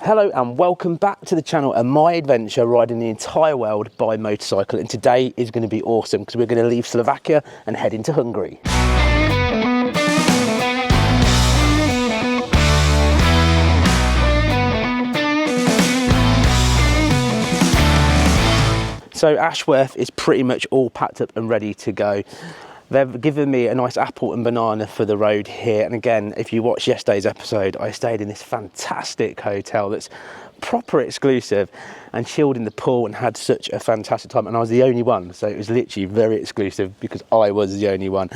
Hello and welcome back to the channel and my adventure riding the entire world by motorcycle, and today is going to be awesome because we're going to leave Slovakia and head into Hungary. So Ashworth is pretty much all packed up and ready to go. They've given me a nice apple and banana for the road here. And again, if you watched yesterday's episode, I stayed in this fantastic hotel that's proper exclusive and chilled in the pool and had such a fantastic time. And I was the only one, so it was literally very exclusive because I was the only one.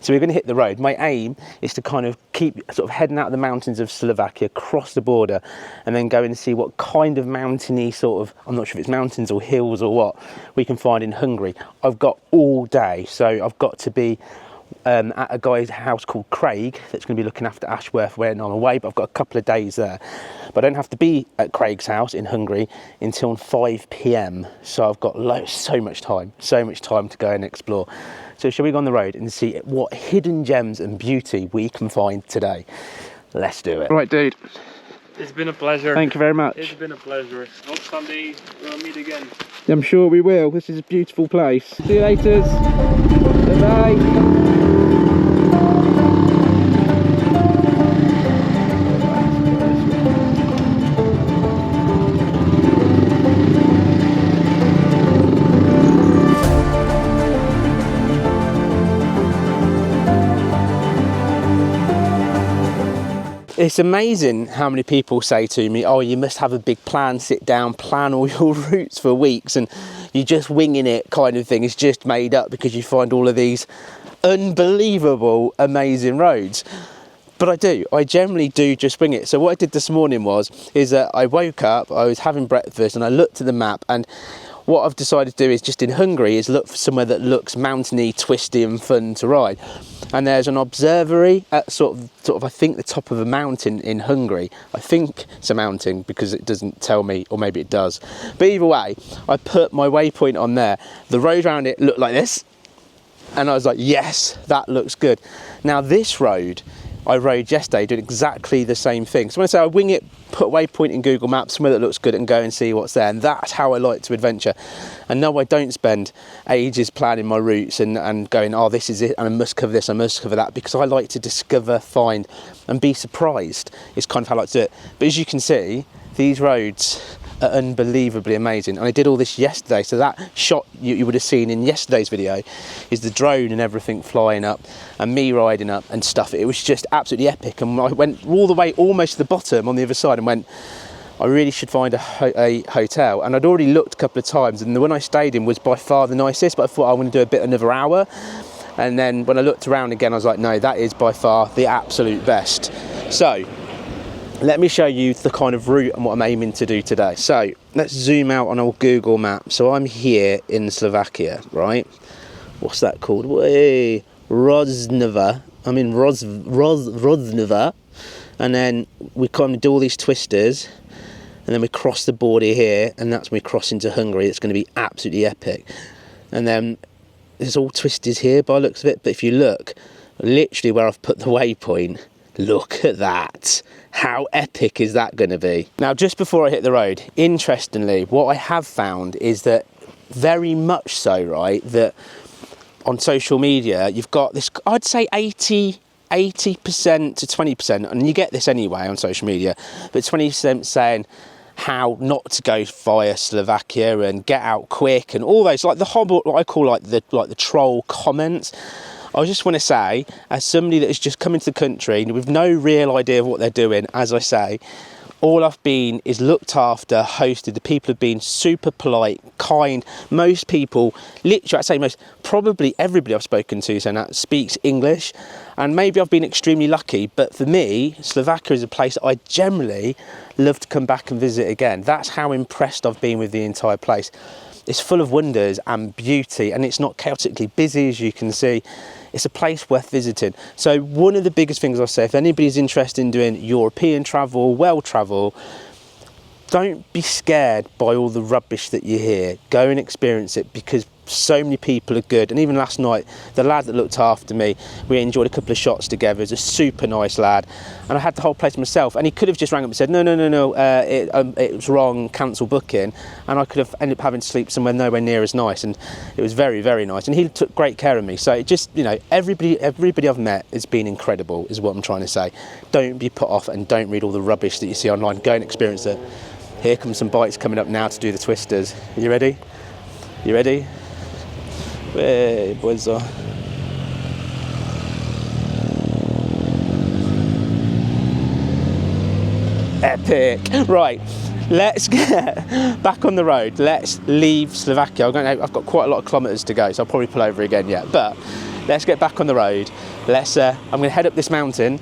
So we're going to hit the road. My aim is to kind of keep sort of heading out of the mountains of Slovakia, cross the border, and then go and see what kind of mountainy sort of, I'm not sure if it's mountains or hills or what, we can find in Hungary. I've got all day, so I've got to be at a guy's house called Craig that's going to be looking after Ashworth when I'm away, but I've got a couple of days there. But I don't have to be at Craig's house in Hungary until 5 p.m. So I've got so much time to go and explore. So shall we go on the road and see what hidden gems and beauty we can find today? Let's do it. Right, dude. It's been a pleasure. Thank you very much. It's been a pleasure. Hope someday we'll meet again. I'm sure we will. This is a beautiful place. See you later. Bye-bye. It's amazing how many people say to me, oh, you must have a big plan, sit down, plan all your routes for weeks, and you're just winging it kind of thing. It's just made up because you find all of these unbelievable, amazing roads. But I generally do just wing it. So what I did this morning is that I woke up, I was having breakfast, and I looked at the map, and what I've decided to do is just in Hungary is look for somewhere that looks mountainy, twisty and fun to ride. And there's an observatory at sort of I think the top of a mountain in Hungary. I think it's a mountain because it doesn't tell me, or maybe it does. But either way, I put my waypoint on there. The road around it looked like this. And I was like, yes, that looks good. Now this road I rode yesterday doing exactly the same thing. So when I say I wing it, put a waypoint in Google Maps, somewhere that looks good, and go and see what's there. And that's how I like to adventure. And no, I don't spend ages planning my routes and going, oh, this is it, and I must cover this, I must cover that, because I like to discover, find, and be surprised. It's kind of how I like to do it. But as you can see, these roads are unbelievably amazing, and I did all this yesterday. So that shot you would have seen in yesterday's video is the drone and everything flying up and me riding up and stuff. It was just absolutely epic, and I went all the way almost to the bottom on the other side and went, I really should find a hotel. And I'd already looked a couple of times, and the one I stayed in was by far the nicest, but I thought I want to do a bit another hour. And then when I looked around again, I was like, no, that is by far the absolute best. So let me show you the kind of route and what I'm aiming to do today. So let's zoom out on our Google map. So I'm here in Slovakia, right? What's that called? Rožňava. I'm in Rožňava. And then we kind of do all these twisters, and then we cross the border here, and that's when we cross into Hungary. It's going to be absolutely epic. And then there's all twisters here by the looks of it. But if you look, literally where I've put the waypoint, look at that. How epic is that going to be? Now, just before I hit the road, interestingly, what I have found is that very much so, right, that on social media, you've got this, I'd say 80% to 20%, and you get this anyway on social media, but 20% saying how not to go via Slovakia and get out quick and all those, like the whole, what I call like the troll comments. I just want to say, as somebody that has just come into the country with no real idea of what they're doing, as I say, all I've been is looked after, hosted. The people have been super polite, kind. Most people, literally, I'd say most, probably everybody I've spoken to saying that speaks English. And maybe I've been extremely lucky, but for me, Slovakia is a place that I generally love to come back and visit again. That's how impressed I've been with the entire place. It's full of wonders and beauty, and it's not chaotically busy, as you can see. It's a place worth visiting. So one of the biggest things I say, if anybody's interested in doing European travel, world travel, don't be scared by all the rubbish that you hear. Go and experience it, because so many people are good, and even last night the lad that looked after me, we enjoyed a couple of shots together. He's a super nice lad, and I had the whole place myself, and he could have just rang up and said no, it was wrong, cancel booking, and I could have ended up having to sleep somewhere nowhere near as nice. And it was very, very nice, and he took great care of me. So it just, you know, everybody I've met has been incredible, is what I'm trying to say. Don't be put off, and don't read all the rubbish that you see online. Go and experience it. Here comes some bikes coming up now to do the twisters. Are you ready? You ready? Hey, boys are. Epic. Right, let's get back on the road. Let's leave Slovakia. I've got quite a lot of kilometres to go, so I'll probably pull over again yet. But let's get back on the road. I'm going to head up this mountain.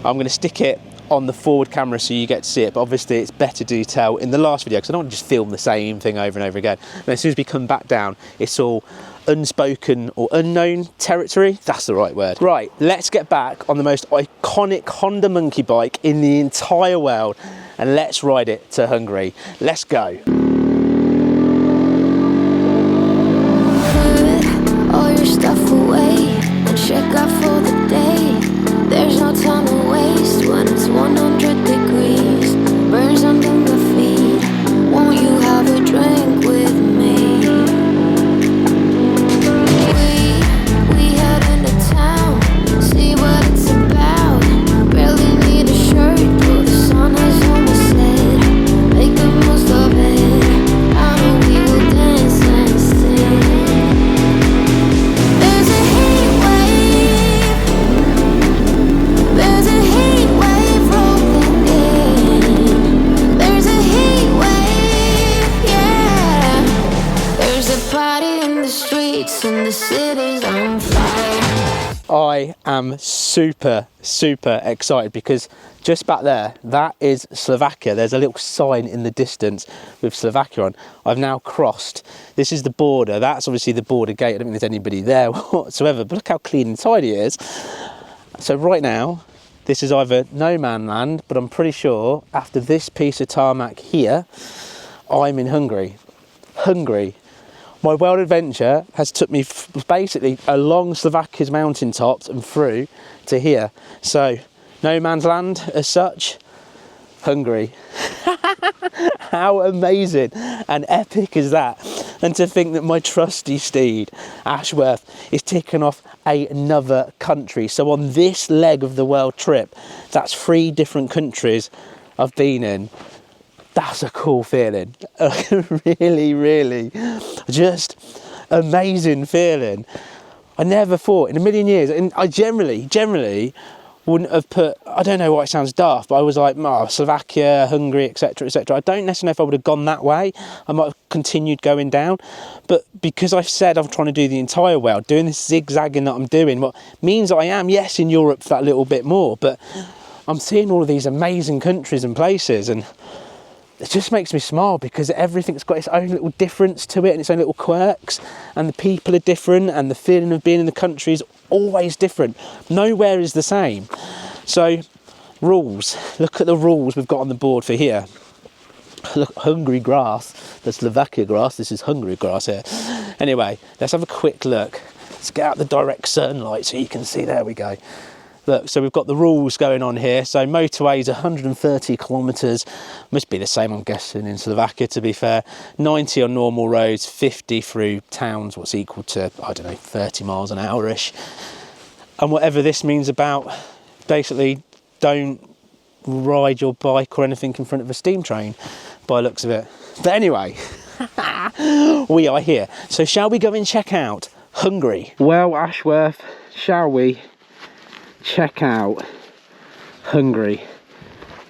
I'm going to stick it on the forward camera so you get to see it, but obviously it's better detail in the last video because I don't want to just film the same thing over and over again. And as soon as we come back down, it's all unspoken or unknown territory. That's the right word. Right, let's get back on the most iconic Honda monkey bike in the entire world, and let's ride it to Hungary. Let's go. Put all your stuff away and check out for the day. There's no time to waste when it's 100 degrees. Burns under my feet. Won't you have a drink with me? We head into town, see what it's about. Barely need a shirt, but the sun has almost set. Make the most of it. I know we will dance and sing. There's a heat wave. There's a heat wave rolling in. There's a heat wave, yeah. There's a party in the streets and the city's on fire. I am super excited because just back there, that is Slovakia. There's a little sign in the distance with Slovakia on. I've now crossed. This is the border. That's obviously the border gate. I don't think there's anybody there whatsoever, but look how clean and tidy it is. So right now, this is either no man land, but I'm pretty sure after this piece of tarmac here, I'm in Hungary. My world adventure has took me basically along Slovakia's mountaintops and through to here. So, no man's land as such, Hungary. How amazing and epic is that? And to think that my trusty steed, Ashworth, is ticking off another country. So on this leg of the world trip, that's 3 different countries I've been in. That's a cool feeling. really, just amazing feeling. I never thought in a million years, and I generally wouldn't have put, I don't know why it sounds daft, but I was like, Slovakia, Hungary, etc. I don't necessarily know if I would have gone that way. I might have continued going down, but because I've said I'm trying to do the entire world, doing this zigzagging that I'm doing, what means I am, yes, in Europe for that little bit more, but I'm seeing all of these amazing countries and places, and it just makes me smile because everything's got its own little difference to it and its own little quirks, and the people are different, and the feeling of being in the country is always different. Nowhere is the same. So, rules. Look at the rules we've got on the board for here. Look, Hungary grass. The Slovakia grass. This is Hungary grass here. Anyway, let's have a quick look. Let's get out the direct sunlight so you can see. There we go. Look, so we've got the rules going on here. So motorway is 130 kilometres. Must be the same, I'm guessing, in Slovakia, to be fair. 90 on normal roads, 50 through towns, what's equal to, I don't know, 30 miles an hour-ish. And whatever this means about, basically, don't ride your bike or anything in front of a steam train, by the looks of it. But anyway, we are here. So shall we go and check out Hungary? Well, Ashworth, shall we check out Hungary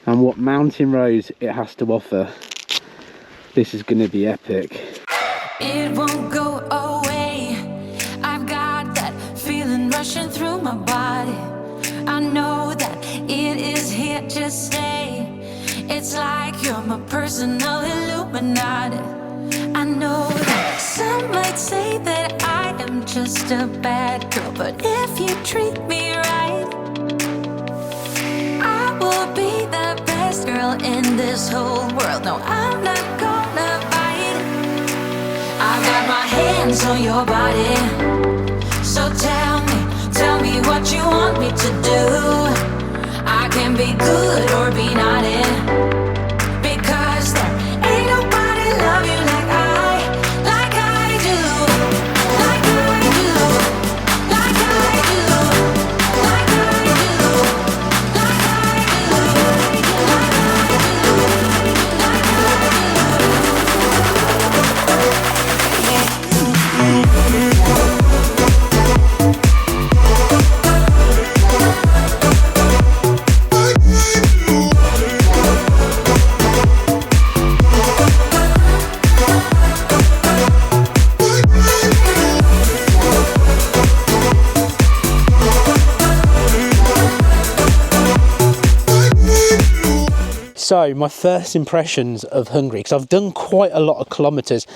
and what mountain roads it has to offer? This is going to be epic. It won't go away. I've got that feeling rushing through my body. I know that it is here to stay. It's like you're my personal Illuminati. I know that some might say that I am just a bad girl, but if you treat me right, I will be the best girl in this whole world. No, I'm not gonna bite. I got my hands hands on your body. So tell me what you want me to do. I can be good or be naughty, because there ain't nobody love you like I do, like I do, like I do, like I do, like I do, like So my first impressions of Hungary, because I've done quite a lot of kilometres,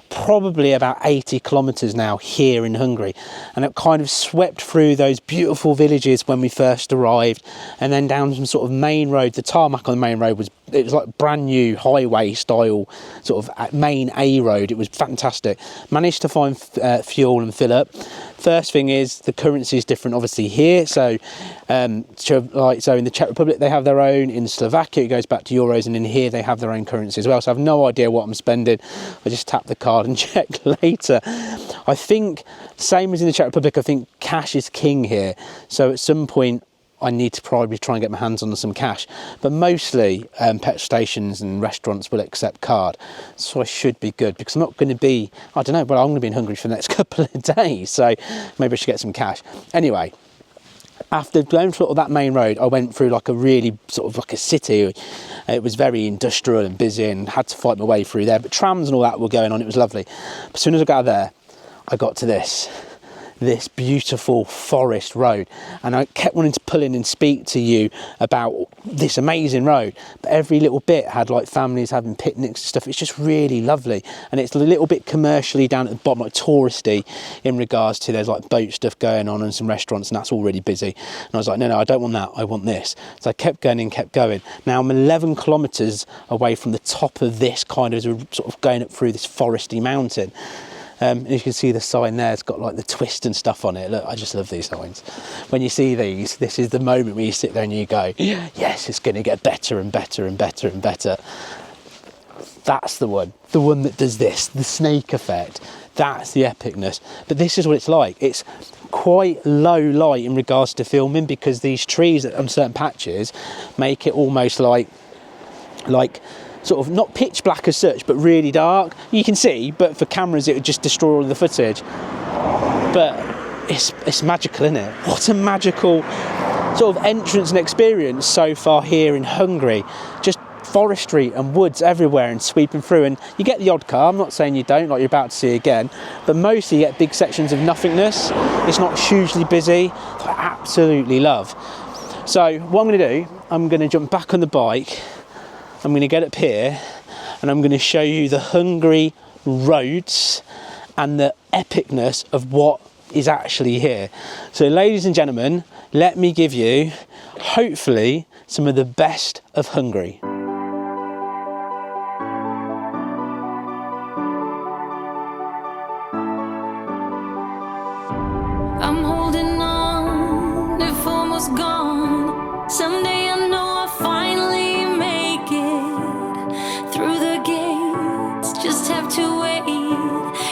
probably about 80 kilometres now here in Hungary, and it kind of swept through those beautiful villages when we first arrived, and then down some sort of main road. The tarmac on the main road was like brand new highway style sort of main A road. It was fantastic. Managed to find fuel and fill up. First thing is the currency is different obviously here, so so in the Czech Republic they have their own, in Slovakia it goes back to euros, and in here they have their own currency as well, so I have no idea what I'm spending. I just tap the card and check later. I think same as in the Czech Republic, I think cash is king here, so at some point I need to probably try and get my hands on some cash, but mostly petrol stations and restaurants will accept card, so I should be good, because I'm not going to be, I don't know, but I'm going to be in Hungary for the next couple of days, so maybe I should get some cash. Anyway, after going through that main road, I went through like a really sort of like a city. It was very industrial and busy, and had to fight my way through there, but trams and all that were going on. It was lovely. But as soon as I got out of there, I got to this beautiful forest road, and I kept wanting to pull in and speak to you about this amazing road, but every little bit had like families having picnics and stuff. It's just really lovely, and it's a little bit commercially down at the bottom, like touristy, in regards to there's like boat stuff going on and some restaurants, and that's all really busy. And I was like, no, I don't want that, I want this. So I kept going and kept going. Now I'm 11 kilometers away from the top of this kind of sort of going up through this foresty mountain. And you can see the sign there, it's got like the twist and stuff on it. Look, I just love these signs. When you see these, this is the moment where you sit there and you go, yes, it's going to get better and better and better and better. That's the one that does this, the snake effect. That's the epicness. But this is what it's like. It's quite low light in regards to filming, because these trees on certain patches make it almost like sort of not pitch black as such, but really dark. You can see, but for cameras it would just destroy all the footage. But it's magical, isn't it? What a magical sort of entrance and experience so far here in Hungary. Just forestry and woods everywhere and sweeping through, and you get the odd car, I'm not saying you don't, like you're about to see again, but mostly you get big sections of nothingness. It's not hugely busy. I absolutely love. So what I'm going to do, I'm going to jump back on the bike, I'm going to get up here, and I'm going to show you the Hungary roads and the epicness of what is actually here. So ladies and gentlemen, let me give you, hopefully, some of the best of Hungary. I'm holding on, if almost gone. Someday I know I'll finally make it through the gates. Just have to wait.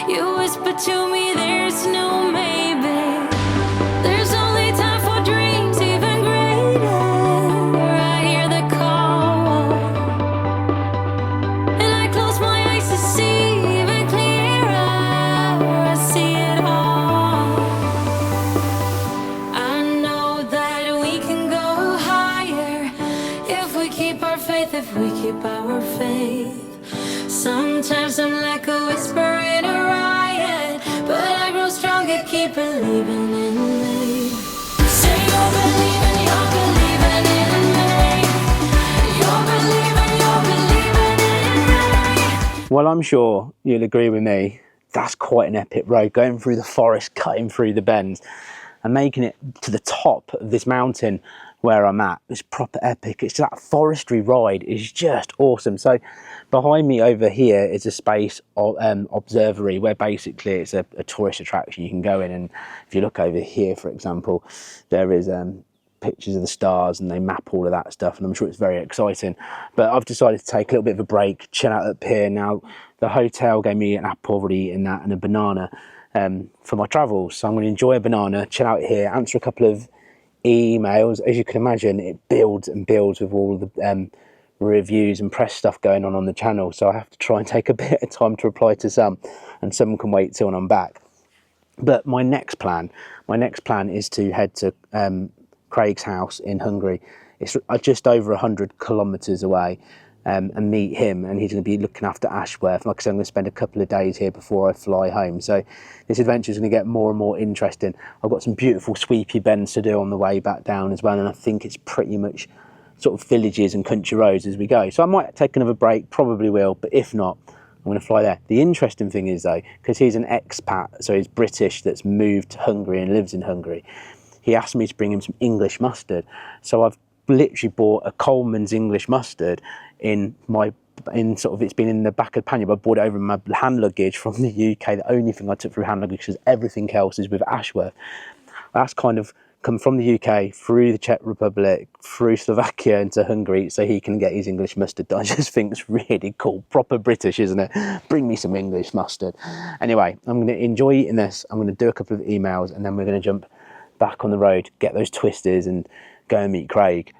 You whisper to me, there's no maybe. There's only time for dreams even greater. I hear the call, and I close my eyes to see even clearer. I see it all. I know that we can go higher if we keep our faith, if we keep our faith. Sometimes I'm like a whisper in a riot, but I grow stronger, keep believing in me. Say you're believing in me. You're believing in me. Well, I'm sure you'll agree with me, that's quite an epic road, going through the forest, cutting through the bends, and making it to the top of this mountain where I'm at. It's proper epic. It's that forestry ride is just awesome. So behind me over here is a space of observatory, where basically it's a tourist attraction. You can go in, and if you look over here, for example, there is pictures of the stars, and they map all of that stuff, and I'm sure it's very exciting. But I've decided to take a little bit of a break, chill out up here. Now the hotel gave me an apple, already eaten that, and a banana for my travels, so I'm going to enjoy a banana, chill out here, answer a couple of emails. As you can imagine, it builds and builds with all the reviews and press stuff going on the channel, so I have to try and take a bit of time to reply to some, and some can wait till I'm back. But my next plan is to head to Craig's house in Hungary. It's just over 100 kilometers away, and meet him, and he's going to be looking after Ashworth. Like I said, I'm going to spend a couple of days here before I fly home, so this adventure is going to get more and more interesting. I've got some beautiful sweepy bends to do on the way back down as well, and I think it's pretty much sort of villages and country roads as we go. So I might take another break, probably will, but if not, I'm going to fly there. The interesting thing is though, because he's an expat, so he's British that's moved to Hungary and lives in Hungary, he asked me to bring him some English mustard. So I've literally bought a Coleman's English mustard it's been in the back of the pannier, but I bought it over in my hand luggage from the UK. The only thing I took through hand luggage, because everything else is with Ashworth. That's kind of come from the UK through the Czech Republic, through Slovakia into Hungary, so he can get his English mustard. I just think it's really cool, proper British, isn't it? Bring me some English mustard. Anyway, I'm going to enjoy eating this. I'm going to do a couple of emails, and then we're going to jump back on the road, get those twisters, and go and meet Craig.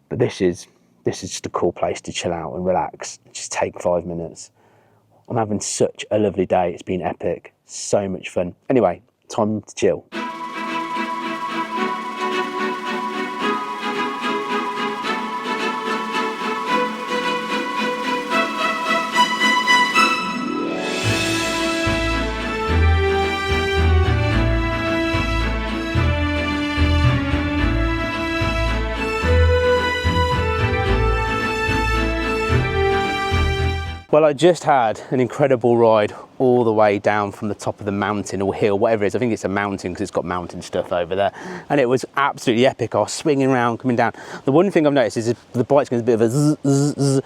But this is just a cool place to chill out and relax. Just take 5 minutes. I'm having such a lovely day. It's been epic. So much fun. Anyway, time to chill. Well, I just had an incredible ride all the way down from the top of the mountain or hill, whatever it is. I think it's a mountain because it's got mountain stuff over there. And it was absolutely epic. I was swinging around, coming down. The one thing I've noticed is the bike's going a bit of a zzz, zzz, zzz.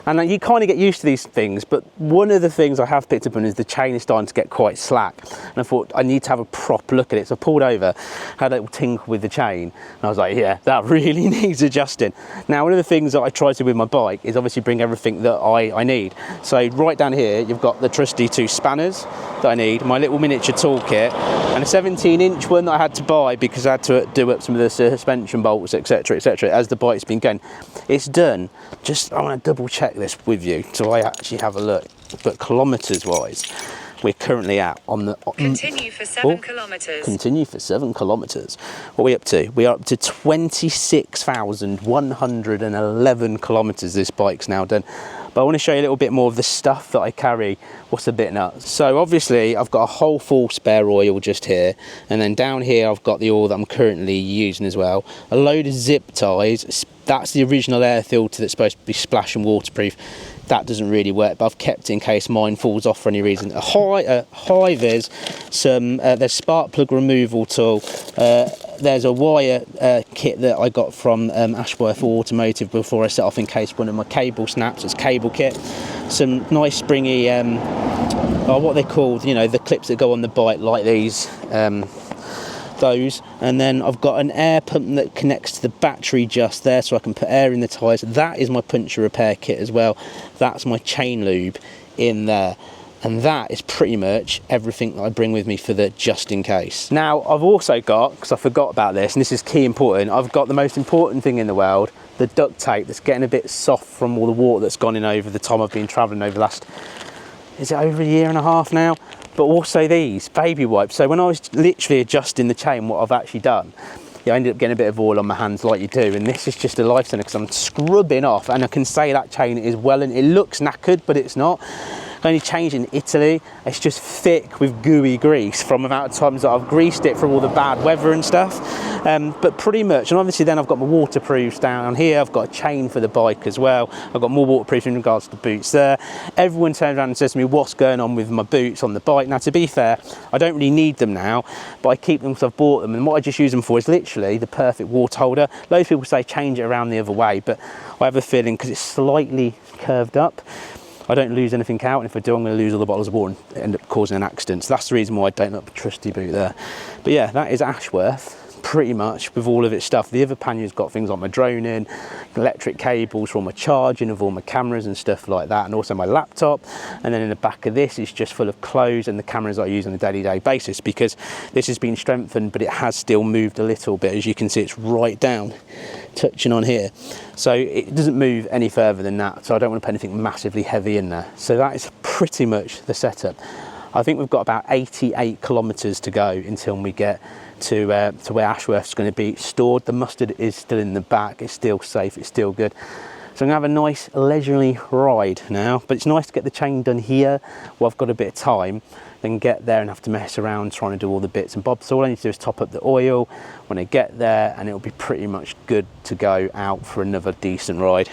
And you kind of get used to these things. But one of the things I have picked up on is the chain is starting to get quite slack. And I thought I need to have a proper look at it. So I pulled over, had a little tinkle with the chain. And I was like, yeah, that really needs adjusting. Now, one of the things that I try to do with my bike is obviously bring everything that I need. So right down here, you've got the trusty 2 spanners that I need, my little miniature toolkit, and a 17-inch one that I had to buy because I had to do up some of the suspension bolts, etc., etc. as the bike's been going. It's done. Just, I want to double check this with you so I actually have a look. But kilometres wise, we're currently at on the... Continue for 7 kilometres. Continue for 7 kilometres. What are we up to? We are up to 26,111 kilometres this bike's now done. But I want to show you a little bit more of the stuff that I carry, what's a bit nuts. So obviously I've got a whole full spare oil just here, and then down here I've got the oil that I'm currently using as well. A load of zip ties, that's the original air filter that's supposed to be splash and waterproof. That doesn't really work, but I've kept it in case mine falls off for any reason. A high vis, there's spark plug removal tool. There's a wire kit that I got from Ashworth Automotive before I set off in case one of my cable snaps. It's cable kit. Some nice springy, what they're called, you know, the clips that go on the bike like these. Those, and then I've got an air pump that connects to the battery just there so I can put air in the tyres. That is my puncture repair kit as well. That's my chain lube in there, and that is pretty much everything that I bring with me for the just in case. Now I've also got, because I forgot about this, and this is key important, I've got the most important thing in the world, the duct tape that's getting a bit soft from all the water that's gone in over the time I've been travelling over the last, is it over a year and a half now? But also these baby wipes. So when I was literally adjusting the chain, what I've actually done, I ended up getting a bit of oil on my hands like you do, and this is just a lifesaver because I'm scrubbing off, and I can say that chain is well, and it looks knackered, but it's not, Only changed in Italy, it's just thick with gooey grease from the amount of times that I've greased it from all the bad weather and stuff. But pretty much, and obviously then I've got my waterproofs down here, I've got a chain for the bike as well, I've got more waterproof in regards to boots there. Everyone turns around and says to me, what's going on with my boots on the bike? Now to be fair, I don't really need them now, but I keep them because I've bought them, and what I just use them for is literally the perfect water holder. Loads of people say change it around the other way, but I have a feeling because it's slightly curved up, I don't lose anything out, and if I do, I'm going to lose all the bottles of water and end up causing an accident. So that's the reason why I don't have a trusty boot there. But yeah, that is Ashworth pretty much with all of its stuff. The other pannier's got things like my drone in, electric cables for all my charging of all my cameras and stuff like that, and also my laptop. And then in the back of this is just full of clothes and the cameras I use on a day-to-day basis, because this has been strengthened, but it has still moved a little bit. As you can see, it's right down, touching on here. So it doesn't move any further than that. So I don't want to put anything massively heavy in there. So that is pretty much the setup. I think we've got about 88 kilometers to go until we get to where Ashworth's going to be stored. The mustard is still in the back, it's still safe, it's still good. So I'm going to have a nice leisurely ride now, but it's nice to get the chain done here while I've got a bit of time, then get there and have to mess around trying to do all the bits and bobs. So all I need to do is top up the oil when I get there, and it'll be pretty much good to go out for another decent ride.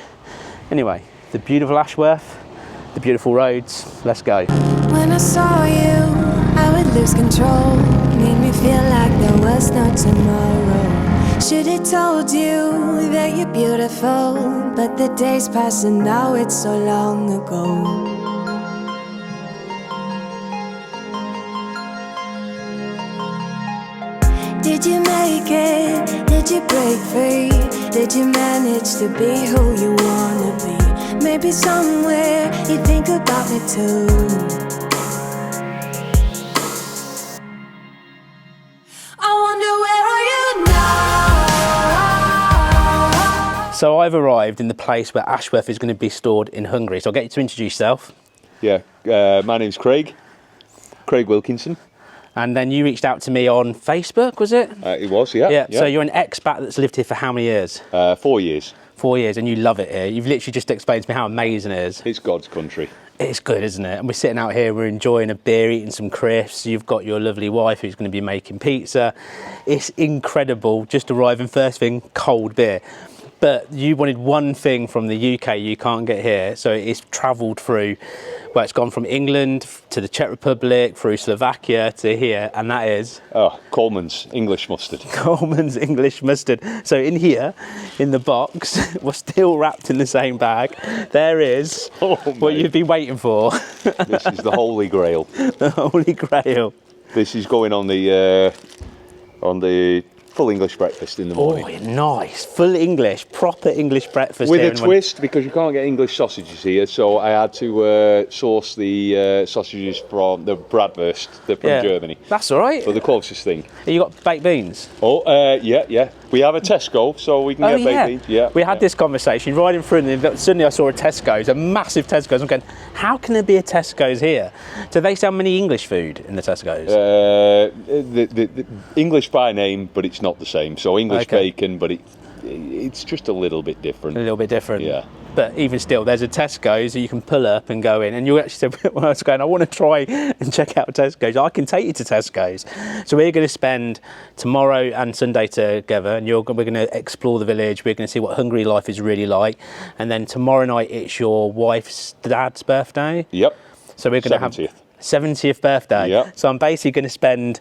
Anyway, the beautiful Ashworth, the beautiful roads, let's go. When I saw you, I would lose control. Made me feel like there was no tomorrow. Should've told you that you're beautiful, but the days pass and now it's so long ago. Did you make it? Did you break free? Did you manage to be who you wanna be? Maybe somewhere you think about me too. So I've arrived in the place where Ashworth is going to be stored in Hungary. So I'll get you to introduce yourself. Yeah, my name's Craig Wilkinson. And then you reached out to me on Facebook, was it? It was, yeah. Yeah, so you're an expat that's lived here for how many years? 4 years. 4 years, and you love it here. You've literally just explained to me how amazing it is. It's God's country. It's good, isn't it? And we're sitting out here, we're enjoying a beer, eating some crisps. You've got your lovely wife who's going to be making pizza. It's incredible, just arriving, first thing, cold beer. But you wanted one thing from the UK you can't get here, so it's travelled through, well, it's gone from England to the Czech Republic, through Slovakia to here, and that is? Oh, Coleman's English mustard. Coleman's English mustard. So in here, in the box, we're still wrapped in the same bag, there is what you've been waiting for. This is the Holy Grail. The Holy Grail. This is going on the full English breakfast in the morning. Oh, nice. Full English, proper English breakfast. With a twist, because you can't get English sausages here, so I had to source the sausages from the Bratwurst. They're from Germany. That's all right. So the closest thing. You got baked beans? Oh, yeah. We have a Tesco, so we can get baked beans. Yeah. We had this conversation, riding through, and suddenly I saw a Tesco's, a massive Tesco's. I'm going, how can there be a Tesco's here? Do they sell many English food in the Tesco's? The English by name, but it's not the same. So English bacon, but it's just a little bit different. A little bit different. Yeah. But even still, there's a Tesco's that you can pull up and go in. And you actually said, when I was going, I want to try and check out Tesco's. I can take you to Tesco's. So we're going to spend tomorrow and Sunday together, and we're going to explore the village. We're going to see what Hungary life is really like. And then tomorrow night, it's your wife's dad's birthday. Yep. So we're going to have 70th birthday. Yep. So I'm basically going to spend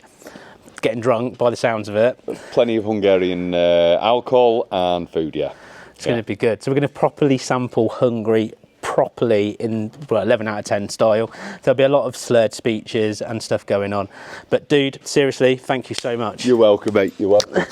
getting drunk by the sounds of it. Plenty of Hungarian alcohol and food, yeah. It's going to be good. So we're going to properly sample Hungary properly in 11 out of 10 style. There'll be a lot of slurred speeches and stuff going on. But dude, seriously, thank you so much. You're welcome, mate. You're welcome.